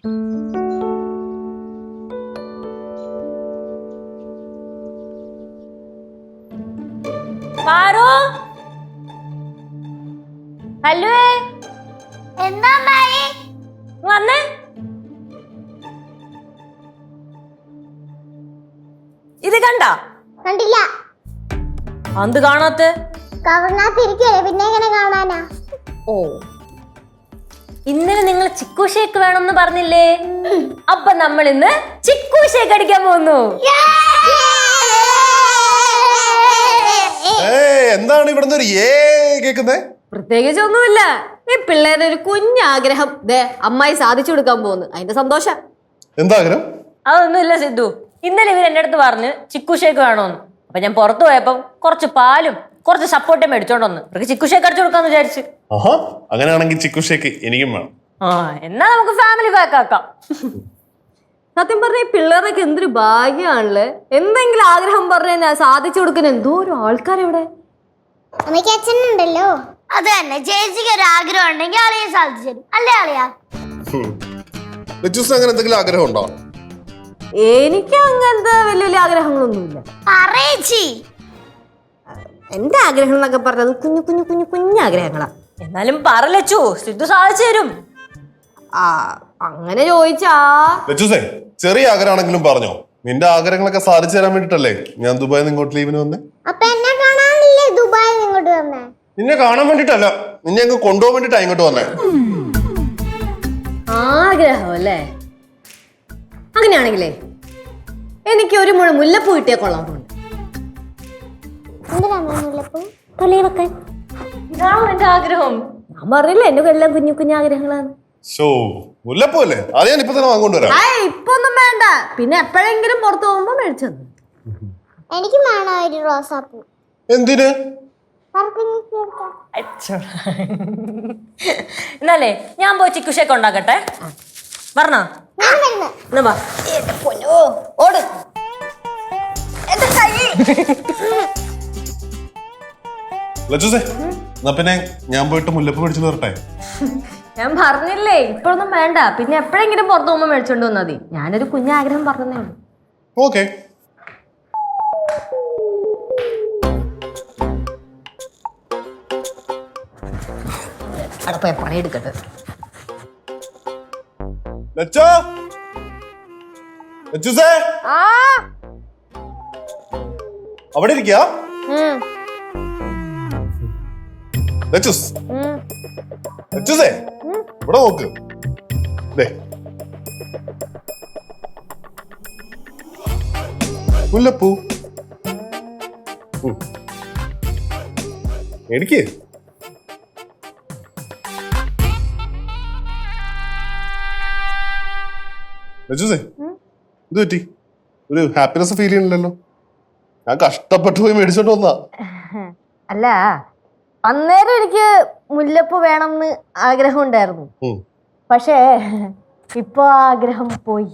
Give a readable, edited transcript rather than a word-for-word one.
Paru hello എന്താ വന്നേ. ഇത് കണ്ട? കണ്ടില്ല. എന്ത് കാണാത്ത? കവറിനകത്തിരിക്കല്ലേ, പിന്നെ എങ്ങനെ കാണാനാ? ഓ, ഇന്നലെ നിങ്ങൾ ചിക്കു ഷേക്ക് വേണമെന്ന് പറഞ്ഞില്ലേ? അപ്പൊ നമ്മൾ ഇന്ന് ചിക്കു ഷേക്ക് അടിക്കാൻ പോകുന്നു. എന്താണ് ഇവിടുന്ന് ഒരു ഏ കേക്കുന്നേ? പ്രത്യേകിച്ച് ഒന്നുമില്ല. ഈ പിള്ളേരുടെ ഒരു കുഞ്ഞാഗ്രഹം അമ്മായി സാധിച്ചു കൊടുക്കാൻ പോകുന്നു, അതിന്റെ സന്തോഷം. എന്താ ആഗ്രഹം? അതൊന്നുമില്ല സിദ്ധു. ഇന്നലെ ഇവർ എന്റെ അടുത്ത് പറഞ്ഞ് ചിക്കു ഷേക്ക് വേണമെന്ന്. അപ്പൊ ഞാൻ പുറത്തു പോയപ്പോ കുറച്ച് പാലും കുറച്ച് സപ്പോർട്ടും മേടിച്ചോണ്ട് വന്ന് ഇവർക്ക് ചിക്കു ഷേക്ക് അടിച്ചു കൊടുക്കാന്ന് വിചാരിച്ചു. അങ്ങനെയാണെങ്കിൽ ചിക്കു ഷേക്ക് എനിക്കും വേണം. എന്നാ നമുക്ക് ഫാമിലി പാക്ക് ആക്കാം. സത്യം പറഞ്ഞ ഈ പിള്ളേരൊക്കെ എന്തൊരു ഭാഗ്യാണല്ലേ. എന്തെങ്കിലും ആഗ്രഹം പറഞ്ഞാ സാധിച്ചു കൊടുക്കുന്ന എന്തോ ഒരു ആൾക്കാരിവിടെ. അമ്മയ്ക്ക് അച്ഛനുണ്ടല്ലോ. അത് തന്നെ, ചേച്ചിക്ക് ഒരു ആഗ്രഹം ഉണ്ടെങ്കിൽ അളിയെ സാധിച്ചു തരും, അല്ലേ അളിയാ? അങ്ങനെ എന്തെങ്കിലും ആഗ്രഹം ഉണ്ടോ? എനിക്ക് അങ്ങനത്തെ വലിയ വലിയ ആഗ്രഹങ്ങളൊന്നുമില്ല. എന്റെ ആഗ്രഹം എന്നൊക്കെ പറഞ്ഞത് കുഞ്ഞു കുഞ്ഞു കുഞ്ഞു കുഞ്ഞാഗ്രഹങ്ങളാ. എന്നാലും പറലച്ചു, സിദ്ധു സാധിച്ചു തരും. അങ്ങനെ ചോദിച്ചാ ചെറിയ ആഗ്രഹമാണെങ്കിലും പറഞ്ഞോ. നിന്റെ ആഗ്രഹങ്ങളൊക്കെ സാധിച്ചു തരാൻ വേണ്ടിട്ടല്ലേ ഞാൻ ദുബായിൽ നിന്ന് ഇങ്ങോട്ട് ലീവിന് വന്നേ. അപ്പൊ എന്നെ കാണാനല്ലേ ദുബായിൽ നിന്ന് ഇങ്ങോട്ട് വന്നേ? നിന്നെ കാണാൻ വേണ്ടിട്ടല്ല, നിന്നെ അങ്ങ് കൊണ്ടുപോകാൻ വേണ്ടിട്ടാ ഇങ്ങോട്ട് വന്നേ. ആഗ്രഹം അല്ലേ? അങ്ങനെയാണെങ്കിലേ എനിക്ക് ഒരു മുഴ മുല്ലപ്പൂ കിട്ടിയ കൊള്ളാറുണ്ട്. ഇതാണോ എന്റെ ആഗ്രഹം? ഞാൻ പറഞ്ഞില്ല എന്റെ എല്ലാം കുഞ്ഞു കുഞ്ഞാഗ്രഹങ്ങളാണ്. മുല്ലപ്പൂ അല്ലേ? അത് ഞാൻ ഇപ്പൊ തന്നെ വാങ്ങിക്കൊണ്ട് വരാം. ഇപ്പൊ ഒന്നും വേണ്ട, പിന്നെ എപ്പോഴെങ്കിലും പുറത്തു പോകുമ്പോ മേടിച്ചു. എനിക്ക് വേണം ഒരു റോസാപ്പൂ. എന്തിന്? എന്നാലേ ഞാൻ പോയി ചിക്കു ഷേക്ക് ഉണ്ടാക്കട്ടെ. പറഞ്ഞോ? ഓട്. പിന്നെ ഞാൻ പോയിട്ട് മുല്ലപ്പൂ മേടിച്ചു തരട്ടെ? ഞാൻ പറഞ്ഞില്ലേ ഇപ്പൊന്നും വേണ്ട, പിന്നെ എപ്പോഴെങ്കിലും പുറത്തു പോകുമ്പോ മേടിച്ചോണ്ട് വന്നാൽ മതി. ഞാനൊരു കുഞ്ഞാഗ്രഹം പറഞ്ഞതേ ഉള്ളൂ. ഓക്കെ. അടപ്പ പണിയെടുക്കട്ടെ. അവിടെ ഇരിക്കാ. ഇവിടെ നോക്ക്. മുല്ലപ്പൂ എനിക്ക് ഇത് പറ്റി ഒരു ഹാപ്പിനെസ് ഫീൽ ചെയ്യണില്ലല്ലോ. ഞാൻ കഷ്ടപ്പെട്ടു പോയി മേടിച്ചോണ്ട് വന്നാ. അല്ല, അന്നേരം എനിക്ക് മുല്ലപ്പൂ വേണമെന്ന് ആഗ്രഹം ഉണ്ടായിരുന്നു. പക്ഷേ ഇപ്പൊ ആഗ്രഹം പോയി.